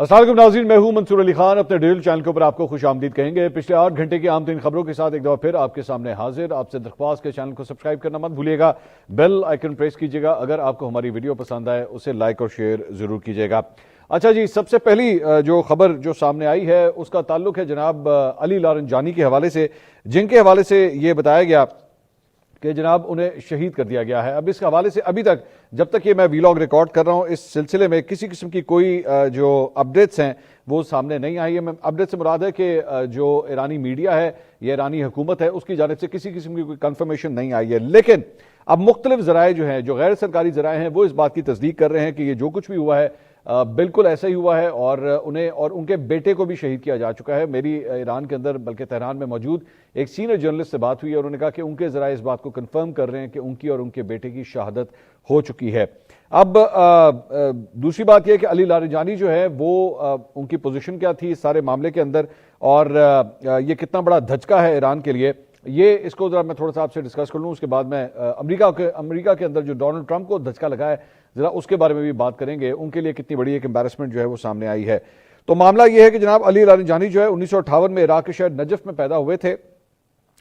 السلام علیکم ناظرین، میں ہوں منصور علی خان، اپنے ڈیل چینل کے اوپر آپ کو خوش آمدید کہیں گے۔ پچھلے 8 گھنٹے کی عام ترین خبروں کے ساتھ ایک دفعہ پھر آپ کے سامنے حاضر۔ آپ سے درخواست کے چینل کو سبسکرائب کرنا مت بھولیے گا، بیل آئیکن پریس کیجیے گا۔ اگر آپ کو ہماری ویڈیو پسند آئے اسے لائک اور شیئر ضرور کیجیے گا۔ اچھا جی، سب سے پہلی جو خبر جو سامنے آئی ہے اس کا تعلق ہے جناب علی لارنجانی کے حوالے سے، جن کے حوالے سے یہ بتایا گیا کہ جناب انہیں شہید کر دیا گیا ہے۔ اب اس کے حوالے سے ابھی تک جب تک یہ میں ویلاگ ریکارڈ کر رہا ہوں اس سلسلے میں کسی قسم کی کوئی جو اپڈیٹس ہیں وہ سامنے نہیں آئی ہے۔ اپڈیٹ سے مراد ہے کہ جو ایرانی میڈیا ہے یا ایرانی حکومت ہے اس کی جانب سے کسی قسم کی کوئی کنفرمیشن نہیں آئی ہے، لیکن اب مختلف ذرائع جو ہیں، جو غیر سرکاری ذرائع ہیں، وہ اس بات کی تصدیق کر رہے ہیں کہ یہ جو کچھ بھی ہوا ہے بالکل ایسا ہی ہوا ہے، اور انہیں اور ان کے بیٹے کو بھی شہید کیا جا چکا ہے۔ میری ایران کے اندر بلکہ تہران میں موجود ایک سینئر جرنلسٹ سے بات ہوئی اور انہوں نے کہا کہ ان کے ذرائع اس بات کو کنفرم کر رہے ہیں کہ ان کی اور ان کے بیٹے کی شہادت ہو چکی ہے۔ اب دوسری بات یہ کہ علی لارنجانی جو ہے وہ ان کی پوزیشن کیا تھی اس سارے معاملے کے اندر، اور یہ کتنا بڑا دھچکا ہے ایران کے لیے، یہ اس کو ذرا میں تھوڑا سا آپ سے ڈسکس کر لوں۔ اس کے بعد میں امریکہ کے اندر جو ڈونلڈ ٹرمپ کو دھچکا لگا ہے ذرا اس کے بارے میں بھی بات کریں گے، ان کے لیے کتنی بڑی ایک امبیرسمنٹ جو ہے وہ سامنے آئی ہے۔ تو معاملہ یہ ہے کہ جناب علی لارنجانی جو ہے 1958 میں عراق کے شہر نجف میں پیدا ہوئے تھے،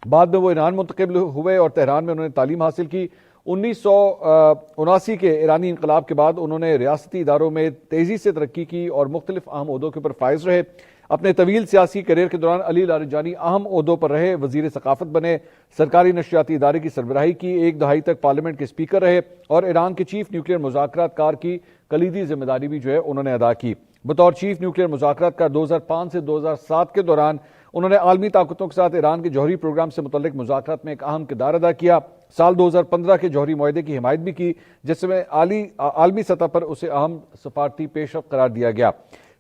بعد میں وہ ایران منتقل ہوئے اور تہران میں انہوں نے تعلیم حاصل کی۔ 1979 کے ایرانی انقلاب کے بعد انہوں نے ریاستی اداروں میں تیزی سے ترقی کی اور مختلف اہم عہدوں کے اوپر فائز رہے۔ اپنے طویل سیاسی کیریئر کے دوران علی لارنجانی اہم عہدوں پر رہے، وزیر ثقافت بنے، سرکاری نشریاتی ادارے کی سربراہی کی، ایک دہائی تک پارلیمنٹ کے اسپیکر رہے اور ایران کے چیف نیوکلیئر مذاکرات کار کی کلیدی ذمہ داری بھی جو ہے انہوں نے ادا کی۔ بطور چیف نیوکلیئر مذاکرات کار 2005 سے 2007 کے دوران انہوں نے عالمی طاقتوں کے ساتھ ایران کے جوہری پروگرام سے متعلق مذاکرات میں ایک اہم کردار ادا کیا۔ سال 2015 کے جوہری معاہدے کی حمایت بھی کی، جس میں عالمی سطح پر اسے اہم سفارتی پیش رفت قرار دیا گیا۔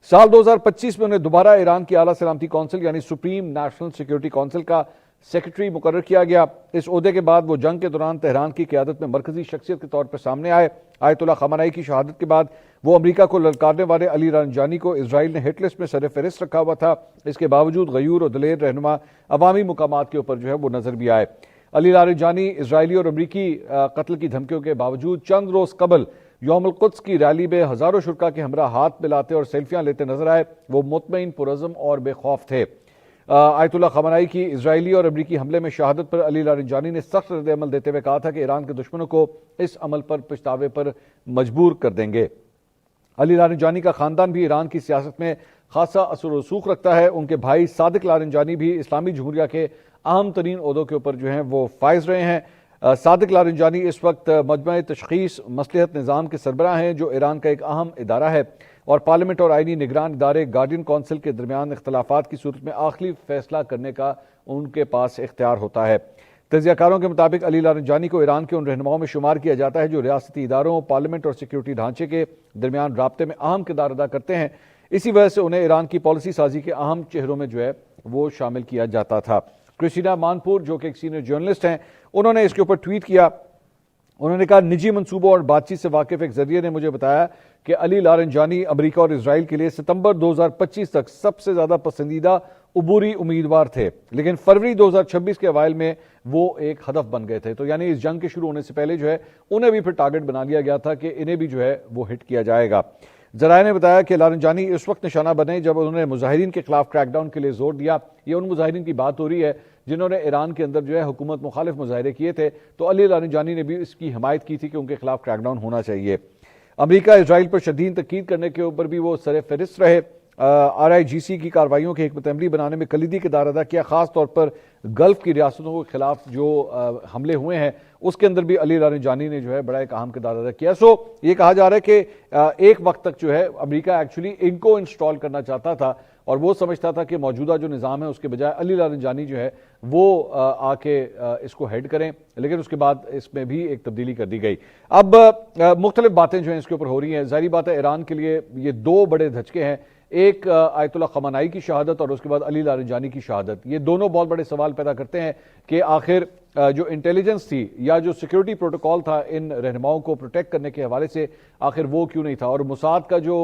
سال 2025 میں انہیں دوبارہ ایران کی اعلیٰ سلامتی کونسل یعنی سپریم نیشنل سیکیورٹی کونسل کا سیکرٹری مقرر کیا گیا۔ اس عہدے کے بعد وہ جنگ کے دوران تہران کی قیادت میں مرکزی شخصیت کے طور پر سامنے آئے۔ آیت اللہ خامنہ ای کی شہادت کے بعد وہ امریکہ کو للکارنے والے علی لارنجانی کو اسرائیل نے ہٹ لسٹ میں سر فہرست رکھا ہوا تھا۔ اس کے باوجود غیور اور دلیر رہنما عوامی مقامات کے اوپر جو ہے وہ نظر بھی آئے۔ علی لارنجانی اسرائیلی اور امریکی قتل کی دھمکیوں کے باوجود چند روز قبل یوم القدس کی ریلی میں ہزاروں شرکاء کے ہمراہ ہاتھ ملاتے اور سیلفیاں لیتے نظر آئے۔ وہ مطمئن، پرعزم اور بے خوف تھے۔ آیت اللہ خامنہ ای کی اسرائیلی اور امریکی حملے میں شہادت پر علی لارنجانی نے سخت رد عمل دیتے ہوئے کہا تھا کہ ایران کے دشمنوں کو اس عمل پر پچھتاوے پر مجبور کر دیں گے۔ علی لارنجانی کا خاندان بھی ایران کی سیاست میں خاصا اثر و رسوخ رکھتا ہے۔ ان کے بھائی صادق لارنجانی بھی اسلامی جمہوریہ کے اہم ترین عہدوں کے اوپر جو ہیں وہ فائز رہے ہیں۔ صادق لارنجانی اس وقت مجمع تشخیص مصلحت نظام کے سربراہ ہیں، جو ایران کا ایک اہم ادارہ ہے، اور پارلیمنٹ اور آئینی نگران ادارے گارڈین کونسل کے درمیان اختلافات کی صورت میں آخری فیصلہ کرنے کا ان کے پاس اختیار ہوتا ہے۔ تجزیہ کاروں کے مطابق علی لارنجانی کو ایران کے ان رہنماؤں میں شمار کیا جاتا ہے جو ریاستی اداروں، پارلیمنٹ اور سیکیورٹی ڈھانچے کے درمیان رابطے میں اہم کردار ادا کرتے ہیں۔ اسی وجہ سے انہیں ایران کی پالیسی سازی کے اہم چہروں میں جو ہے وہ شامل کیا جاتا تھا۔ کرسٹینا مانپور جو کہ ایک سینئر جرنلسٹ ہیں، انہوں نے اس کے اوپر ٹویٹ کیا۔ انہوں نے کہا، نجی منصوبوں اور بات چیت سے واقف ایک ذریعے نے مجھے بتایا کہ علی لارنجانی امریکہ اور اسرائیل کے لیے ستمبر 2025 تک سب سے زیادہ پسندیدہ عبوری امیدوار تھے، لیکن فروری 2026 کے اوائل میں وہ ایک ہدف بن گئے تھے۔ تو یعنی اس جنگ کے شروع ہونے سے پہلے جو ہے انہیں بھی پھر ٹارگٹ بنا لیا گیا تھا کہ انہیں بھی جو ہے وہ ہٹ کیا جائے گا۔ ذرائع نے بتایا کہ لارنجانی اس وقت نشانہ بنے جب انہوں نے مظاہرین کے خلاف کریک ڈاؤن کے لیے زور دیا۔ یہ ان مظاہرین کی بات ہو رہی ہے جنہوں نے ایران کے اندر جو ہے حکومت مخالف مظاہرے کیے تھے، تو علی لارنجانی نے بھی اس کی حمایت کی تھی کہ ان کے خلاف کریک ڈاؤن ہونا چاہیے۔ امریکہ اسرائیل پر شدید تنقید کرنے کے اوپر بھی وہ سر فہرست رہے۔ RIGC کی کارروائیوں کی حکمت عملی بنانے میں کلیدی کردار ادا کیا، خاص طور پر گلف کی ریاستوں کے خلاف جو حملے ہوئے ہیں اس کے اندر بھی علی لارنجانی نے جو ہے بڑا ایک اہم کردار ادا کیا۔ سو یہ کہا جا رہا ہے کہ ایک وقت تک جو ہے امریکہ ایکچولی ان کو انسٹال کرنا چاہتا تھا اور وہ سمجھتا تھا کہ موجودہ جو نظام ہے اس کے بجائے علی لارنجانی جو ہے وہ آ کے اس کو ہیڈ کریں، لیکن اس کے بعد اس میں بھی ایک تبدیلی کر دی گئی۔ اب مختلف باتیں جو ہیں اس کے اوپر ہو رہی ہیں۔ ظاہری بات ہے ایران کے لیے یہ دو بڑے دھچکے ہیں، ایک آیت اللہ خامنہ ای کی شہادت اور اس کے بعد علی لارنجانی کی شہادت۔ یہ دونوں بہت بڑے سوال پیدا کرتے ہیں کہ آخر جو انٹیلیجنس تھی یا جو سیکیورٹی پروٹوکول تھا ان رہنماؤں کو پروٹیکٹ کرنے کے حوالے سے آخر وہ کیوں نہیں تھا، اور موساد کا جو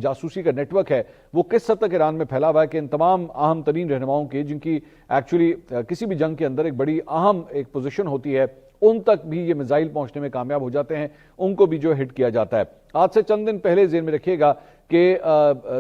جاسوسی کا نیٹ ورک ہے وہ کس حد تک ایران میں پھیلا ہوا ہے کہ ان تمام اہم ترین رہنماؤں کی جن کی ایکچولی کسی بھی جنگ کے اندر ایک بڑی اہم ایک پوزیشن ہوتی ہے، ان تک بھی یہ میزائل پہنچنے میں کامیاب ہو جاتے ہیں، ان کو بھی جو ہٹ کیا جاتا ہے۔ آج سے چند دن پہلے ذہن میں رکھیے گا کہ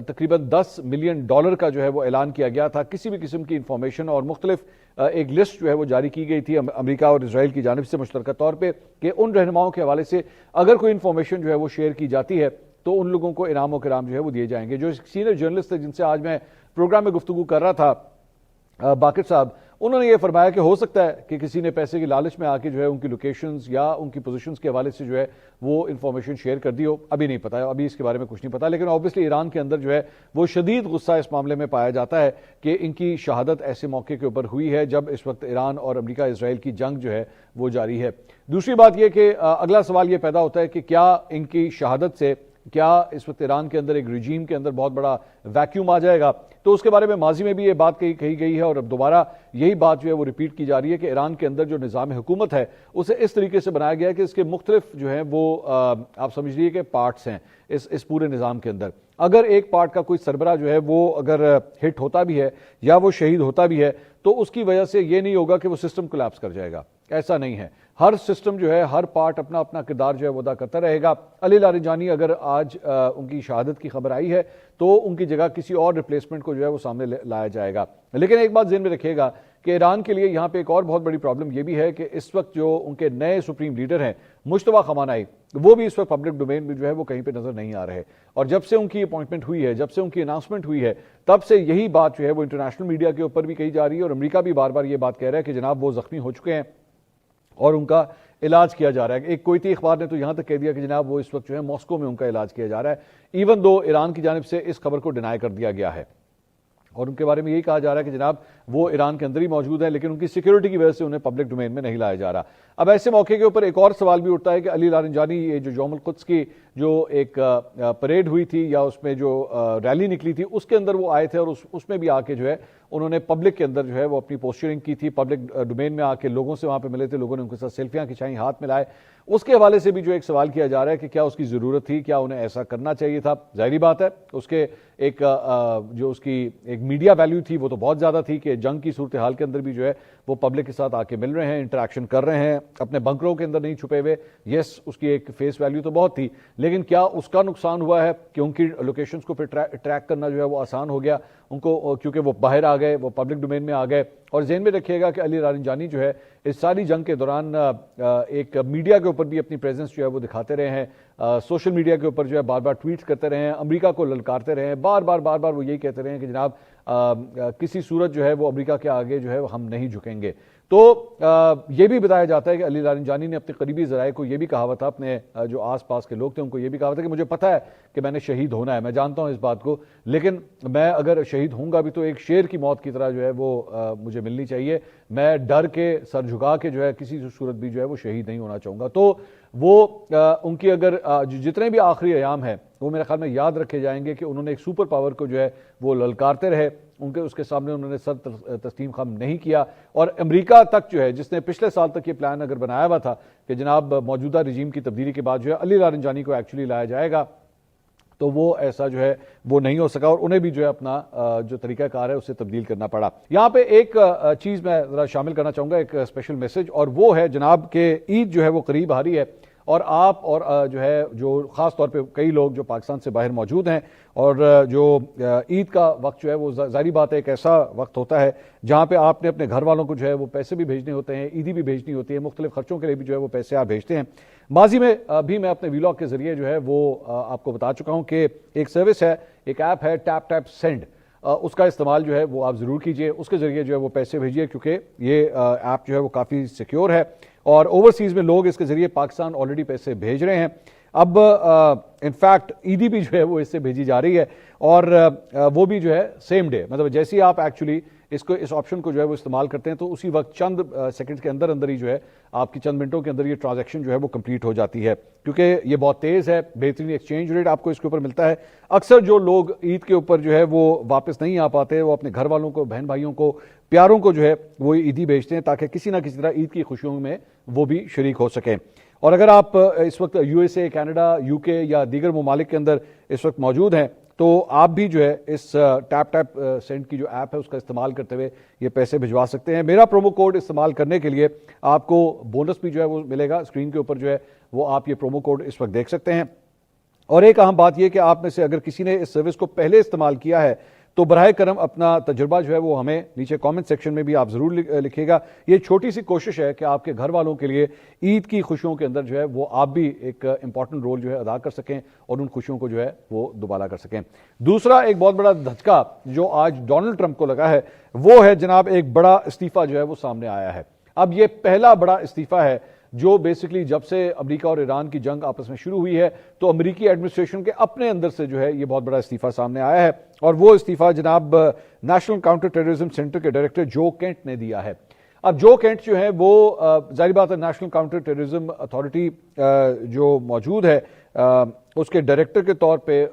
تقریباً $10 ملین کا جو ہے وہ اعلان کیا گیا تھا کسی بھی قسم کی انفارمیشن، اور مختلف ایک لسٹ جو ہے وہ جاری کی گئی تھی امریکہ اور اسرائیل کی جانب سے مشترکہ طور پہ کہ ان رہنماؤں کے حوالے سے اگر کوئی انفارمیشن جو ہے وہ شیئر کی جاتی ہے تو ان لوگوں کو انعام و کرام جو ہے وہ دیے جائیں گے۔ جو سینئر جرنلسٹ تھے جن سے آج میں پروگرام میں گفتگو کر رہا تھا، باقر صاحب، انہوں نے یہ فرمایا کہ ہو سکتا ہے کہ کسی نے پیسے کی لالچ میں آ کے جو ہے ان کی لوکیشنز یا ان کی پوزیشنز کے حوالے سے جو ہے وہ انفارمیشن شیئر کر دی ہو، ابھی نہیں پتا ہے، ابھی اس کے بارے میں کچھ نہیں پتا، لیکن آبویسلی ایران کے اندر جو ہے وہ شدید غصہ اس معاملے میں پایا جاتا ہے کہ ان کی شہادت ایسے موقع کے اوپر ہوئی ہے جب اس وقت ایران اور امریکہ اسرائیل کی جنگ جو ہے وہ جاری ہے۔ دوسری بات یہ کہ اگلا سوال یہ پیدا ہوتا ہے کہ کیا ان کی شہادت سے کیا اس وقت ایران کے اندر ایک رجیم کے اندر بہت بڑا ویکیوم آ جائے گا؟ تو اس کے بارے میں ماضی میں بھی یہ بات کہی گئی ہے اور اب دوبارہ یہی بات جو ہے وہ ریپیٹ کی جا رہی ہے کہ ایران کے اندر جو نظام حکومت ہے اسے اس طریقے سے بنایا گیا ہے کہ اس کے مختلف جو ہیں وہ آپ سمجھ لیجیے کہ پارٹس ہیں اس پورے نظام کے اندر۔ اگر ایک پارٹ کا کوئی سربراہ جو ہے وہ اگر ہٹ ہوتا بھی ہے یا وہ شہید ہوتا بھی ہے تو اس کی وجہ سے یہ نہیں ہوگا کہ وہ سسٹم کولیپس کر جائے گا، ایسا نہیں ہے۔ ہر سسٹم جو ہے، ہر پارٹ اپنا اپنا کردار جو ہے وہ ادا کرتا رہے گا۔ علی لاریجانی اگر آج ان کی شہادت کی خبر آئی ہے تو ان کی جگہ کسی اور ریپلیسمنٹ کو جو ہے وہ سامنے لایا جائے گا، لیکن ایک بات ذہن میں رکھیے گا کہ ایران کے لیے یہاں پہ ایک اور بہت بڑی پرابلم یہ بھی ہے کہ اس وقت جو ان کے نئے سپریم لیڈر ہیں مجتبیٰ خامنہئی، وہ بھی اس وقت پبلک ڈومین میں جو ہے وہ کہیں پہ نظر نہیں آ رہے، اور جب سے ان کی اپوائنٹمنٹ ہوئی ہے، جب سے ان کی اناؤنسمنٹ ہوئی ہے، تب سے یہی بات جو ہے وہ انٹرنیشنل میڈیا کے اوپر بھی کہی جا رہی ہے، اور امریکہ بھی بار بار یہ بات کہہ رہا ہے کہ جناب وہ زخمی ہو چکے ہیں اور ان کا علاج کیا جا رہا ہے۔ ایک کویتی اخبار نے تو یہاں تک کہہ دیا کہ جناب وہ اس وقت جو ہے ماسکو میں ان کا علاج کیا جا رہا ہے، ایون دو ایران کی جانب سے اس خبر کو ڈینائی کر دیا گیا ہے، اور ان کے بارے میں یہی کہا جا رہا ہے کہ جناب وہ ایران کے اندر ہی موجود ہیں، لیکن ان کی سیکیورٹی کی وجہ سے انہیں پبلک ڈومین میں نہیں لایا جا رہا۔ اب ایسے موقع کے اوپر ایک اور سوال بھی اٹھتا ہے کہ علی لاریجانی یہ جو یوم القدس کی جو ایک پریڈ ہوئی تھی یا اس میں جو ریلی نکلی تھی اس کے اندر وہ آئے تھے، اور اس میں بھی آ کے جو ہے انہوں نے پبلک کے اندر جو ہے وہ اپنی پوسچرنگ کی تھی، پبلک ڈومین میں آ کے لوگوں سے وہاں پہ ملے تھے، لوگوں نے ان کے ساتھ سیلفیاں کھچائیں، ہاتھ ملائے۔ اس کے حوالے سے بھی جو ایک سوال کیا جا رہا ہے کہ کیا اس کی ضرورت تھی، کیا انہیں ایسا کرنا چاہیے تھا؟ ظاہری بات ہے اس کے ایک جو اس کی ایک میڈیا ویلیو تھی وہ تو بہت زیادہ تھی کہ جنگ کی صورتحال کے اندر بھی جو ہے وہ پبلک کے ساتھ آ کے مل رہے ہیں، انٹریکشن کر رہے ہیں، اپنے بنکروں کے اندر نہیں چھپے ہوئے۔ یس، اس کی ایک فیس ویلیو تو بہت تھی، لیکن کیا اس کا نقصان ہوا ہے کہ ان کی لوکیشنز کو پھر ٹریک کرنا جو ہے وہ آسان ہو گیا ان کو، کیونکہ وہ باہر آ گئے، وہ پبلک ڈومین میں آ گئے۔ اور ذہن میں رکھیے گا کہ علی لاریجانی جو ہے اس ساری جنگ کے دوران ایک میڈیا کے اوپر بھی اپنی پریزنس جو ہے وہ دکھاتے رہے ہیں، سوشل میڈیا کے اوپر جو ہے بار بار ٹویٹس کرتے رہے ہیں، امریکہ کو للکارتے رہے ہیں، بار بار وہ یہی کہتے رہے ہیں کہ جناب کسی صورت جو ہے وہ امریکہ کے آگے جو ہے ہم نہیں جھکیں گے۔ تو یہ بھی بتایا جاتا ہے کہ علی لاریجانی نے اپنے قریبی ذرائع کو یہ بھی کہا ہوا تھا، اپنے جو آس پاس کے لوگ تھے ان کو یہ بھی کہا ہوا تھا کہ مجھے پتا ہے کہ میں نے شہید ہونا ہے، میں جانتا ہوں اس بات کو، لیکن میں اگر شہید ہوں گا بھی تو ایک شیر کی موت کی طرح جو ہے وہ مجھے ملنی چاہیے، میں ڈر کے سر جھکا کے جو ہے کسی صورت بھی جو ہے وہ شہید نہیں ہونا چاہوں گا۔ تو وہ ان کی اگر جتنے بھی آخری ایام ہیں وہ میرے خیال میں یاد رکھے جائیں گے کہ انہوں نے ایک سپر پاور کو جو ہے وہ للکارتے رہے، اس کے سامنے انہوں نے سر تسلیم خم نہیں کیا، اور امریکہ تک جو ہے جس نے پچھلے سال تک یہ پلان اگر بنایا ہوا تھا کہ جناب موجودہ رجیم کی تبدیلی کے بعد جو ہے علی لاریجانی کو ایکچولی لایا جائے گا، تو وہ ایسا جو ہے وہ نہیں ہو سکا، اور انہیں بھی جو ہے اپنا جو طریقہ کار ہے اسے تبدیل کرنا پڑا۔ یہاں پہ ایک چیز میں ذرا شامل کرنا چاہوں گا، ایک اسپیشل میسج، اور وہ ہے جناب کہ عید جو ہے وہ قریب آ رہی ہے، اور آپ اور جو ہے جو خاص طور پہ کئی لوگ جو پاکستان سے باہر موجود ہیں، اور جو عید کا وقت جو ہے وہ ظاہری بات ہے ایک ایسا وقت ہوتا ہے جہاں پہ آپ نے اپنے گھر والوں کو جو ہے وہ پیسے بھی بھیجنے ہوتے ہیں، عیدی بھی بھیجنی ہوتی ہے، مختلف خرچوں کے لیے بھی جو ہے وہ پیسے آپ بھیجتے ہیں۔ ماضی میں بھی میں اپنے ویلاگ کے ذریعے جو ہے وہ آپ کو بتا چکا ہوں کہ ایک سروس ہے، ایک ایپ ہے ٹیپ سینڈ، اس کا استعمال جو ہے وہ آپ ضرور کیجئے، اس کے ذریعے جو ہے وہ پیسے بھیجیے، کیونکہ یہ ایپ جو ہے وہ کافی سیکیور ہے، اور اوورسیز میں لوگ اس کے ذریعے پاکستان آلریڈی پیسے بھیج رہے ہیں۔ اب انفیکٹ عیدی بھی جو ہے وہ اس سے بھیجی جا رہی ہے، اور وہ بھی جو ہے سیم ڈے، مطلب جیسے ہی آپ ایکچولی اس آپشن کو جو ہے وہ استعمال کرتے ہیں تو اسی وقت چند سیکنڈز کے اندر ہی جو ہے آپ کی چند منٹوں کے اندر یہ ٹرانزیکشن جو ہے وہ کمپلیٹ ہو جاتی ہے، کیونکہ یہ بہت تیز ہے، بہترین ایکسچینج ریٹ آپ کو اس کے اوپر ملتا ہے۔ اکثر جو لوگ عید کے اوپر جو ہے وہ واپس نہیں آ پاتے، وہ اپنے گھر والوں کو، بہن بھائیوں کو، پیاروں کو جو ہے وہ عیدی بھیجتے ہیں تاکہ کسی نہ کسی طرح عید کی خوشیوں میں وہ بھی شریک ہو سکیں۔ اور اگر آپ اس وقت U S A, Canada, you کے یا دیگر ممالک کے اندر اس وقت موجود ہیں تو آپ بھی جو ہے اس ٹیپ سینڈ کی جو ایپ ہے اس کا استعمال کرتے ہوئے یہ پیسے بھجوا سکتے ہیں۔ میرا پرومو کوڈ استعمال کرنے کے لیے آپ کو بونس بھی جو ہے وہ ملے گا، اسکرین کے اوپر جو ہے وہ آپ یہ پرومو کوڈ اس وقت دیکھ سکتے ہیں، اور ایک اہم بات یہ کہ آپ میں سے اگر کسی نے اس سروس کو پہلے استعمال کیا ہے تو براہ کرم اپنا تجربہ جو ہے وہ ہمیں نیچے کامنٹ سیکشن میں بھی آپ ضرور لکھیے گا. یہ چھوٹی سی کوشش ہے کہ آپ کے گھر والوں کے لیے عید کی خوشیوں کے اندر جو ہے وہ آپ بھی ایک امپورٹنٹ رول جو ہے ادا کر سکیں اور ان خوشیوں کو جو ہے وہ دوبالا کر سکیں. دوسرا ایک بہت بڑا دھچکا جو آج ڈونلڈ ٹرمپ کو لگا ہے وہ ہے جناب ایک بڑا استعفیٰ جو ہے وہ سامنے آیا ہے. اب یہ پہلا بڑا استعفیٰ ہے جو بیسکلی جب سے امریکہ اور ایران کی جنگ آپس میں شروع ہوئی ہے تو امریکی ایڈمنسٹریشن کے اپنے اندر سے جو ہے یہ بہت بڑا استعفیٰ سامنے آیا ہے. اور وہ استعفیٰ جناب نیشنل کاؤنٹر ٹیررزم سینٹر کے ڈائریکٹر جو کینٹ نے دیا ہے. اب جو کینٹ جو ہے وہ ظاہر بات ہے نیشنل کاؤنٹر ٹیررزم اتھارٹی جو موجود ہے اس کے ڈائریکٹر کے طور پہ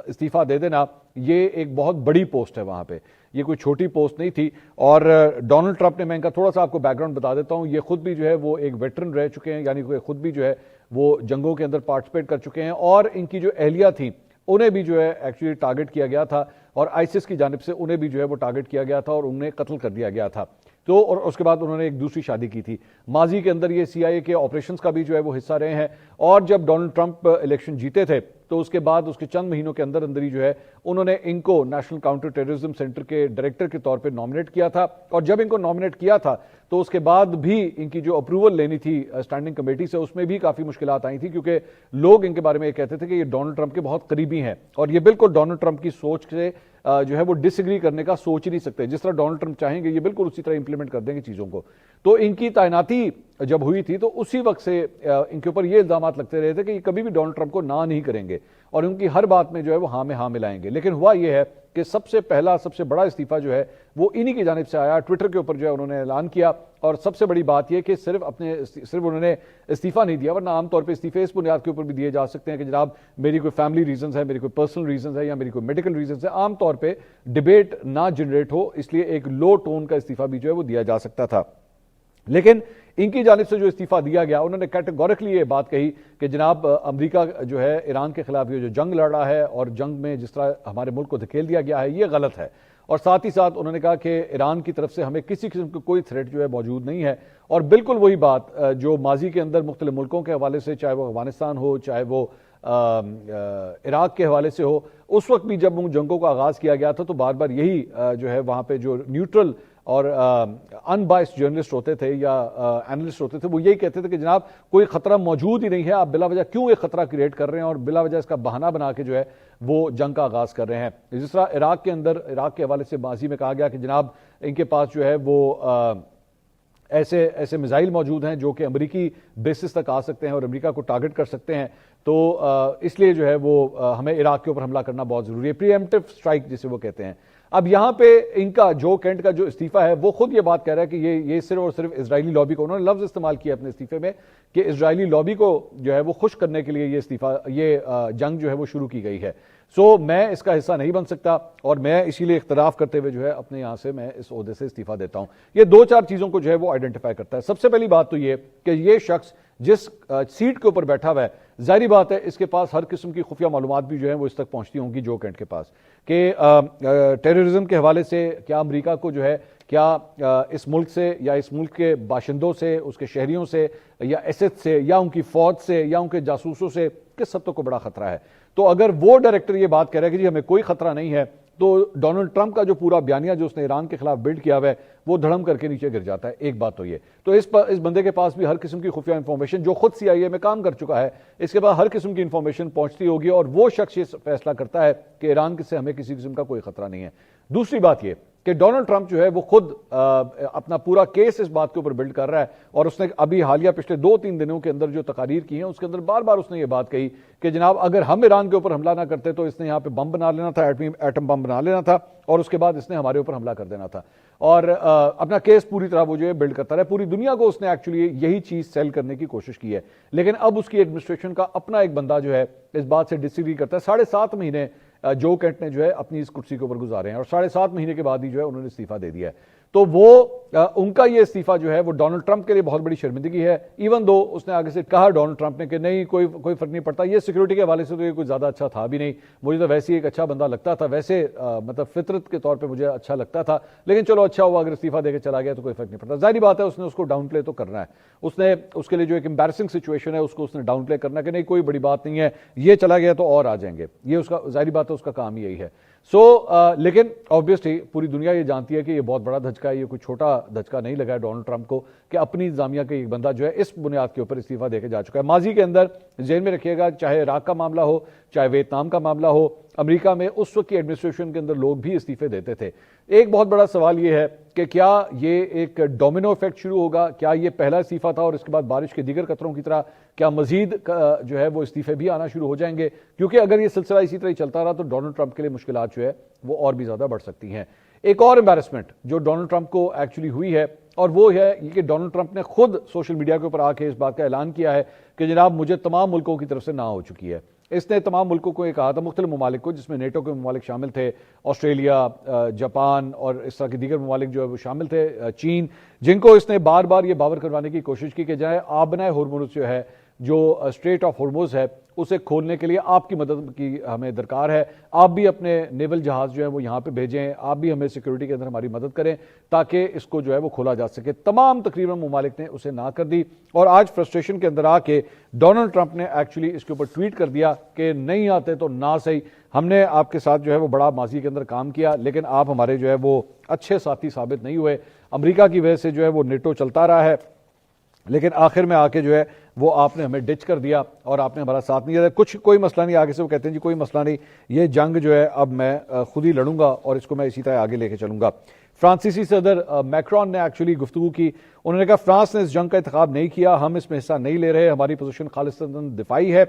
استعفیٰ دے دینا یہ ایک بہت بڑی پوسٹ ہے وہاں پہ. یہ کوئی چھوٹی پوسٹ نہیں تھی. اور ڈونلڈ ٹرمپ نے, میں ان کا تھوڑا سا آپ کو بیک گراؤنڈ بتا دیتا ہوں, یہ خود بھی جو ہے وہ ایک ویٹرن رہ چکے ہیں, یعنی خود بھی جو ہے وہ جنگوں کے اندر پارٹیسپیٹ کر چکے ہیں اور ان کی جو اہلیہ تھیں انہیں بھی جو ہے ایکچولی ٹارگٹ کیا گیا تھا اور آئیسس کی جانب سے انہیں بھی جو ہے وہ ٹارگٹ کیا گیا تھا اور انہیں قتل کر دیا گیا تھا. تو اور اس کے بعد انہوں نے ایک دوسری شادی کی تھی. ماضی کے اندر یہ CIA کے آپریشنز کا بھی جو ہے وہ حصہ رہے ہیں اور جب ڈونلڈ ٹرمپ الیکشن جیتے تھے تو اس کے بعد اس کے چند مہینوں کے اندر اندر ہی جو ہے انہوں نے ان کو نیشنل کاؤنٹر ٹیررزم سینٹر کے ڈائریکٹر کے طور پہ نامنیٹ کیا تھا. اور جب ان کو نامنیٹ کیا تھا تو اس کے بعد بھی ان کی جو اپروول لینی تھی اسٹینڈنگ کمیٹی سے اس میں بھی کافی مشکلات آئی تھی کیونکہ لوگ ان کے بارے میں یہ کہتے تھے کہ یہ ڈونلڈ ٹرمپ کے بہت قریبی ہیں اور یہ بالکل ڈونلڈ ٹرمپ کی سوچ سے جو ہے وہ ڈس ایگری کرنے کا سوچ ہی نہیں سکتے. جس طرح ڈونلڈ ٹرمپ چاہیں گے یہ بالکل اسی طرح امپلیمنٹ کر دیں گے چیزوں کو. تو ان کی تعیناتی جب ہوئی تھی تو اسی وقت سے ان کے اوپر یہ الزامات لگتے رہے تھے کہ یہ کبھی بھی ڈونلڈ ٹرمپ کو نہ نہیں کریں گے اور ان کی ہر بات میں جو ہے وہ ہاں میں ہاں ملائیں گے. لیکن ہوا یہ ہے کہ سب سے پہلا سب سے بڑا استعفیٰ جو ہے وہ انہی کی جانب سے آیا. ٹویٹر کے اوپر جو ہے انہوں نے اعلان کیا اور سب سے بڑی بات یہ کہ صرف انہوں نے استعفیٰ نہیں دیا, ورنہ عام طور پہ استعفے اس بنیاد کے اوپر بھی دیے جا سکتے ہیں کہ جناب میری کوئی فیملی ریزنز ہے, میری کوئی پرسنل ریزنز ہے یا میری کوئی میڈیکل ریزنز ہے. عام طور پہ ڈیبیٹ نہ جنریٹ ہو اس لیے ایک لو ٹون کا استعفیٰ بھی جو ہے وہ دیا جا سکتا تھا. لیکن ان کی جانب سے جو استعفیٰ دیا گیا انہوں نے کیٹیگوریکلی یہ بات کہی کہ جناب امریکہ جو ہے ایران کے خلاف یہ جو جنگ لڑ رہا ہے اور جنگ میں جس طرح ہمارے ملک کو دھکیل دیا گیا ہے یہ غلط ہے. اور ساتھ ہی ساتھ انہوں نے کہا کہ ایران کی طرف سے ہمیں کسی قسم کا کوئی تھریٹ جو ہے موجود نہیں ہے. اور بالکل وہی بات جو ماضی کے اندر مختلف ملکوں کے حوالے سے, چاہے وہ افغانستان ہو چاہے وہ عراق کے حوالے سے ہو, اس وقت بھی جب ان جنگوں کا آغاز کیا گیا تھا تو بار بار یہی جو ہے وہاں پہ جو نیوٹرل اور ان بائسڈ جرنلسٹ ہوتے تھے یا اینالسٹ ہوتے تھے وہ یہی کہتے تھے کہ جناب کوئی خطرہ موجود ہی نہیں ہے, آپ بلا وجہ کیوں ایک خطرہ کریٹ کر رہے ہیں اور بلا وجہ اس کا بہانہ بنا کے جو ہے وہ جنگ کا آغاز کر رہے ہیں. جس طرح عراق کے اندر عراق کے حوالے سے ماضی میں کہا گیا کہ جناب ان کے پاس جو ہے وہ ایسے میزائل موجود ہیں جو کہ امریکی بیسس تک آ سکتے ہیں اور امریکہ کو ٹارگٹ کر سکتے ہیں, تو اس لیے جو ہے وہ ہمیں عراق کے اوپر حملہ کرنا بہت ضروری ہے, پری ایمپٹیو اسٹرائک جسے وہ کہتے ہیں. اب یہاں پہ ان کا جو کینٹ کا جو استعفیٰ ہے وہ خود یہ بات کہہ رہا ہے کہ یہ صرف اور صرف اسرائیلی لابی کو, انہوں نے لفظ استعمال کیا اپنے استعفے میں کہ اسرائیلی لابی کو جو ہے وہ خوش کرنے کے لیے یہ جنگ جو ہے وہ شروع کی گئی ہے. سو میں اس کا حصہ نہیں بن سکتا اور میں اسی لیے اختلاف کرتے ہوئے جو ہے اپنے یہاں سے میں اس عہدے سے استعفیٰ دیتا ہوں. یہ دو چار چیزوں کو جو ہے وہ آئیڈینٹیفائی کرتا ہے. سب سے پہلی بات تو یہ کہ یہ شخص جس سیٹ کے اوپر بیٹھا ہوا ہے ظاہری بات ہے اس کے پاس ہر قسم کی خفیہ معلومات بھی جو ہیں وہ اس تک پہنچتی ہوں گی جو کینٹ کے پاس, کہ ٹیررزم کے حوالے سے کیا امریکہ کو جو ہے کیا اس ملک سے یا اس ملک کے باشندوں سے, اس کے شہریوں سے یا ایسٹ سے یا ان کی فوج سے یا ان کے جاسوسوں سے کس حد تک کو بڑا خطرہ ہے. تو اگر وہ ڈائریکٹر یہ بات کہہ رہا ہے کہ جی ہمیں کوئی خطرہ نہیں ہے تو ڈونلڈ ٹرمپ کا جو پورا بیانیہ جو اس نے ایران کے خلاف بلڈ کیا ہوا ہے وہ دھڑم کر کے نیچے گر جاتا ہے. ایک بات تو یہ, تو اس بندے کے پاس بھی ہر قسم کی خفیہ انفارمیشن جو خود CIA میں کام کر چکا ہے اس کے بعد ہر قسم کی انفارمیشن پہنچتی ہوگی اور وہ شخص یہ فیصلہ کرتا ہے کہ ایران سے ہمیں کسی قسم کا کوئی خطرہ نہیں ہے. دوسری بات یہ کہ ڈونلڈ ٹرمپ جو ہے وہ خود اپنا پورا کیس اس بات کے اوپر بلڈ کر رہا ہے اور اس نے ابھی حالیہ پچھلے 2-3 دنوں کے اندر جو تقاریر کی ہیں اس کے اندر بار بار اس نے یہ بات کہی کہ جناب اگر ہم ایران کے اوپر حملہ نہ کرتے تو اس نے یہاں پہ بم بنا لینا تھا, ایٹم بم بنا لینا تھا اور اس کے بعد اس نے ہمارے اوپر حملہ کر دینا تھا. اور اپنا کیس پوری طرح وہ جو ہے بلڈ کرتا رہا. پوری دنیا کو اس نے ایکچولی یہی چیز سیل کرنے کی کوشش کی ہے. لیکن اب اس کی ایڈمنسٹریشن کا اپنا ایک بندہ جو ہے اس بات سے ڈس ایگری کرتا ہے. 7.5 مہینے جو کینٹ نے جو ہے اپنی اس کرسی کے اوپر گزارے ہیں اور 7.5 مہینے کے بعد ہی جو ہے انہوں نے استعفیٰ دے دیا ہے. تو وہ ان کا یہ استعفیٰ جو ہے وہ ڈونلڈ ٹرمپ کے لیے بہت بڑی شرمندگی ہے، ایون دو اس نے آگے سے کہا ڈونلڈ ٹرمپ نے کہ نہیں کوئی فرق نہیں پڑتا، یہ سیکورٹی کے حوالے سے تو یہ کوئی زیادہ اچھا تھا بھی نہیں، مجھے تو ویسے ہی ایک اچھا بندہ لگتا تھا، ویسے مطلب فطرت کے طور پہ مجھے اچھا لگتا تھا، لیکن چلو اچھا ہوا اگر استعفیٰ دے کے چلا گیا تو کوئی فرق نہیں پڑتا۔ ظاہری بات ہے اس نے اس کو ڈاؤن پلے تو کرنا ہے، اس نے اس کے لیے جو ایک امبیرسنگ سچویشن ہے اس کو اس نے ڈاؤن پلے کرنا کہ نہیں کوئی بڑی بات نہیں ہے، یہ چلا گیا تو اور آ جائیں گے، یہ اس کا ظاہری بات ہے اس کا کام یہی ہے۔ لیکن آبویسلی پوری دنیا یہ جانتی ہے کہ یہ بہت بڑا دھچکا ہے، یہ کوئی چھوٹا دھچکا نہیں لگا ہے ڈونلڈ ٹرمپ کو کہ اپنی انتظامیہ کا ایک بندہ جو ہے اس بنیاد کے اوپر استعفیٰ دے کے جا چکا ہے۔ ماضی کے اندر ذہن میں رکھیے گا، چاہے عراق کا معاملہ ہو، چاہے ویتنام کا معاملہ ہو، امریکہ میں اس وقت کی ایڈمنسٹریشن کے اندر لوگ بھی استعفے دیتے تھے۔ ایک بہت بڑا سوال یہ ہے کہ کیا یہ ایک ڈومینو ایفیکٹ شروع ہوگا، کیا یہ پہلا استعفیٰ تھا اور اس کے بعد بارش کے دیگر قطروں کی طرح کیا مزید جو ہے وہ استعفے بھی آنا شروع ہو جائیں گے؟ کیونکہ اگر یہ سلسلہ اسی طرح چلتا رہا تو ڈونلڈ ٹرمپ کے لیے مشکلات جو ہے وہ اور بھی زیادہ بڑھ سکتی ہیں۔ ایک اور امبیرسمنٹ جو ڈونلڈ ٹرمپ کو ایکچولی ہوئی ہے اور وہ ہے کہ ڈونلڈ ٹرمپ نے خود سوشل میڈیا کے اوپر آ کے اس بات کا اعلان کیا ہے کہ جناب مجھے تمام ملکوں کی طرف سے نہ ہو چکی ہے۔ اس نے تمام ملکوں کو یہ کہا تھا، مختلف ممالک کو جس میں نیٹو کے ممالک شامل تھے، آسٹریلیا، جاپان اور اس طرح کے دیگر ممالک جو ہے وہ شامل تھے، چین، جن کو اس نے بار بار یہ باور کروانے کی کوشش کی کہ جائے آبنائے ہرمز جو ہے، جو اسٹریٹ آف ہرمز ہے، اسے کھولنے کے لیے آپ کی مدد کی ہمیں درکار ہے، آپ بھی اپنے نیول جہاز جو ہے وہ یہاں پہ بھیجیں، آپ بھی ہمیں سیکورٹی کے اندر ہماری مدد کریں تاکہ اس کو جو ہے وہ کھولا جا سکے۔ تمام تقریباً ممالک نے اسے نہ کر دی اور آج فرسٹریشن کے اندر آ کے ڈونلڈ ٹرمپ نے ایکچولی اس کے اوپر ٹویٹ کر دیا کہ نہیں آتے تو نہ صحیح، ہم نے آپ کے ساتھ جو ہے وہ بڑا ماضی کے اندر کام کیا لیکن آپ ہمارے جو ہے وہ اچھے ساتھی ثابت نہیں ہوئے، امریکہ کی وجہ سے جو ہے وہ نیٹو چلتا رہا ہے لیکن آخر میں آ کے جو ہے وہ آپ نے ہمیں ڈچ کر دیا اور آپ نے ہمارا ساتھ نہیں دیا، کوئی مسئلہ نہیں، آگے سے وہ کہتے ہیں جی کوئی مسئلہ نہیں، یہ جنگ جو ہے اب میں خود ہی لڑوں گا اور اس کو میں اسی طرح آگے لے کے چلوں گا۔ فرانسیسی صدر میکرون نے ایکچولی گفتگو کی، انہوں نے کہا فرانس نے اس جنگ کا انتخاب نہیں کیا، ہم اس میں حصہ نہیں لے رہے، ہماری پوزیشن خالصتاً دفاعی ہے،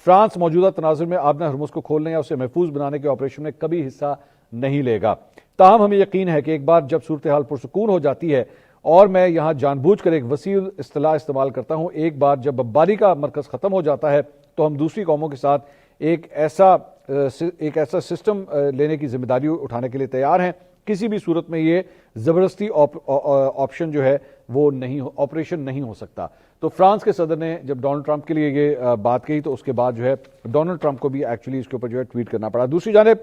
فرانس موجودہ تناظر میں آبنائے ہرمز کو کھولنے یا اسے محفوظ بنانے کے آپریشن میں کبھی حصہ نہیں لے گا۔ تاہم ہمیں یقین ہے کہ ایک بار جب صورتحال پرسکون ہو جاتی ہے، اور میں یہاں جان بوجھ کر ایک وسیع اصطلاح استعمال کرتا ہوں، ایک بار جب بمباری کا مرکز ختم ہو جاتا ہے تو ہم دوسری قوموں کے ساتھ ایک ایسا سسٹم لینے کی ذمہ داری اٹھانے کے لیے تیار ہیں، کسی بھی صورت میں یہ زبردستی آپریشن جو ہے وہ آپریشن نہیں ہو سکتا۔ تو فرانس کے صدر نے جب ڈونلڈ ٹرمپ کے لیے یہ بات کہی تو اس کے بعد جو ہے ڈونلڈ ٹرمپ کو بھی ایکچولی اس کے اوپر جو ہے ٹویٹ کرنا پڑا۔ دوسری جانب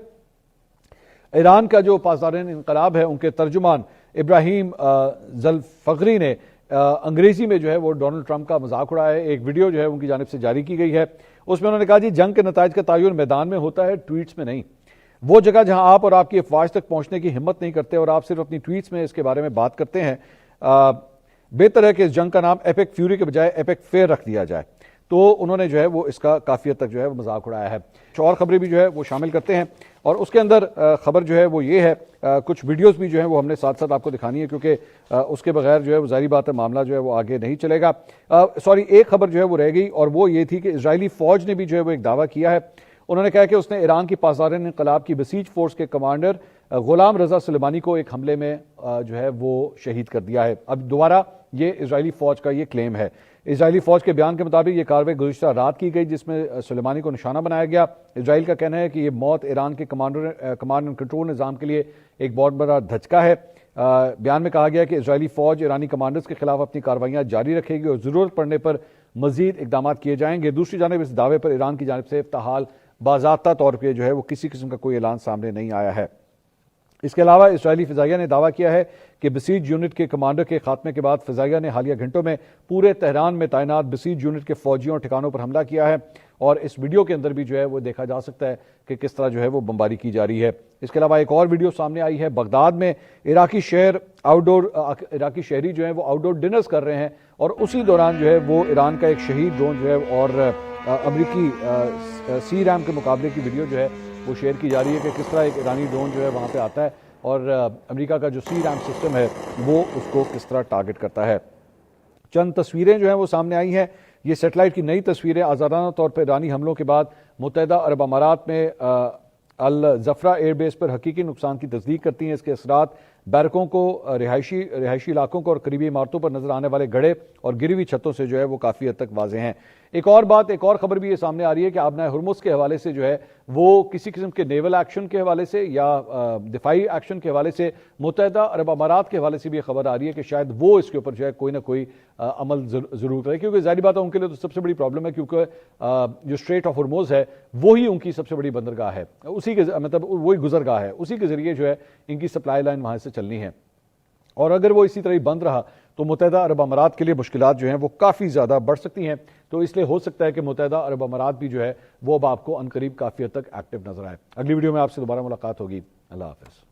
ایران کا جو پاسداران انقلاب ہے ان کے ترجمان ابراہیم ذوالفقری نے انگریزی میں جو ہے وہ ڈونلڈ ٹرمپ کا مذاق اڑایا ہے، ایک ویڈیو جو ہے ان کی جانب سے جاری کی گئی ہے، اس میں انہوں نے کہا جی جنگ کے نتائج کا تعین میدان میں ہوتا ہے، ٹویٹس میں نہیں، وہ جگہ جہاں آپ اور آپ کی افواج تک پہنچنے کی ہمت نہیں کرتے اور آپ صرف اپنی ٹویٹس میں اس کے بارے میں بات کرتے ہیں، بہتر ہے کہ اس جنگ کا نام ایپک فیوری کے بجائے ایپک فیئر رکھ دیا جائے۔ تو انہوں نے جو ہے وہ اس کا کافی حد تک جو ہے وہ مذاق اڑایا ہے۔ اور خبریں بھی جو ہے وہ شامل کرتے ہیں اور اس کے اندر خبر جو ہے وہ یہ ہے، کچھ ویڈیوز بھی جو ہیں وہ ہم نے ساتھ ساتھ آپ کو دکھانی ہے کیونکہ اس کے بغیر جو ہے وہ ظاہری بات ہے معاملہ جو ہے وہ آگے نہیں چلے گا۔ ایک خبر جو ہے وہ رہ گئی اور وہ یہ تھی کہ اسرائیلی فوج نے بھی جو ہے وہ ایک دعویٰ کیا ہے، انہوں نے کہا کہ اس نے ایران کی پاسداران انقلاب کی بسیج فورس کے کمانڈر غلام رضا سلیمانی کو ایک حملے میں جو ہے وہ شہید کر دیا ہے۔ اب دوبارہ یہ اسرائیلی فوج کا یہ کلیم ہے۔ اسرائیلی فوج کے بیان کے مطابق یہ کارروائی گزشتہ رات کی گئی جس میں سلیمانی کو نشانہ بنایا گیا۔ اسرائیل کا کہنا ہے کہ یہ موت ایران کے کمانڈ اینڈ کنٹرول نظام کے لیے ایک بہت بڑا دھچکا ہے۔ بیان میں کہا گیا کہ اسرائیلی فوج ایرانی کمانڈرز کے خلاف اپنی کارروائیاں جاری رکھے گی اور ضرورت پڑنے پر مزید اقدامات کیے جائیں گے۔ دوسری جانب اس دعوے پر ایران کی جانب سے فی باضابطہ طور پہ جو ہے وہ کسی قسم کا کوئی اعلان سامنے نہیں آیا ہے۔ اس کے علاوہ اسرائیلی فضائیہ نے دعویٰ کیا ہے کہ بسیج یونٹ کے کمانڈر کے خاتمے کے بعد فضائیہ نے حالیہ گھنٹوں میں پورے تہران میں تعینات بسیج یونٹ کے فوجیوں اور ٹھکانوں پر حملہ کیا ہے اور اس ویڈیو کے اندر بھی جو ہے وہ دیکھا جا سکتا ہے کہ کس طرح جو ہے وہ بمباری کی جا رہی ہے۔ اس کے علاوہ ایک اور ویڈیو سامنے آئی ہے، بغداد میں عراقی شہری جو ہیں وہ آؤٹ ڈور ڈنرز کر رہے ہیں اور اسی دوران جو ہے وہ ایران کا ایک شہید ڈرون جو ہے اور امریکی سی ریم کے مقابلے کی ویڈیو جو ہے وہ شیئر کی جا رہی ہے کہ کس طرح ایک ایرانی ڈرون جو ہے وہاں پہ آتا ہے اور امریکہ کا جو سی ریم سسٹم ہے وہ اس کو کس طرح ٹارگٹ کرتا ہے۔ چند تصویریں جو ہیں وہ سامنے آئی ہیں، یہ سیٹلائٹ کی نئی تصویریں آزادانہ طور پر ایرانی حملوں کے بعد متحدہ عرب امارات میں الزفرہ ایئر بیس پر حقیقی نقصان کی تصدیق کرتی ہیں۔ اس کے اثرات بیرکوں کو، رہائشی علاقوں کو اور قریبی عمارتوں پر نظر آنے والے گڑھے اور گری ہوئی چھتوں سے جو ہے وہ کافی حد تک واضح ہیں۔ ایک اور خبر بھی یہ سامنے آ رہی ہے کہ آبنائے ہرمز کے حوالے سے جو ہے وہ کسی قسم کے نیول ایکشن کے حوالے سے یا دفاعی ایکشن کے حوالے سے متحدہ عرب امارات کے حوالے سے بھی یہ خبر آ رہی ہے کہ شاید وہ اس کے اوپر جو ہے کوئی نہ کوئی عمل ضرور کرے، کیونکہ ظاہری بات ہے ان کے لیے تو سب سے بڑی پرابلم ہے، کیونکہ جو اسٹریٹ آف ہرمز ہے وہی ان کی سب سے بڑی بندرگاہ ہے، اسی کے مطلب وہی گزرگاہ ہے، اسی کے ذریعے جو ہے ان کی سپلائی لائن وہاں سے چلنی ہے، اور اگر وہ اسی طرح ہی بند رہا تو متحدہ عرب امارات کے لیے مشکلات جو ہیں وہ کافی زیادہ بڑھ سکتی ہیں۔ تو اس لیے ہو سکتا ہے کہ متحدہ عرب امارات بھی جو ہے وہ اب آپ کو عنقریب کافی حد تک ایکٹیو نظر آئے۔ اگلی ویڈیو میں آپ سے دوبارہ ملاقات ہوگی۔ اللہ حافظ۔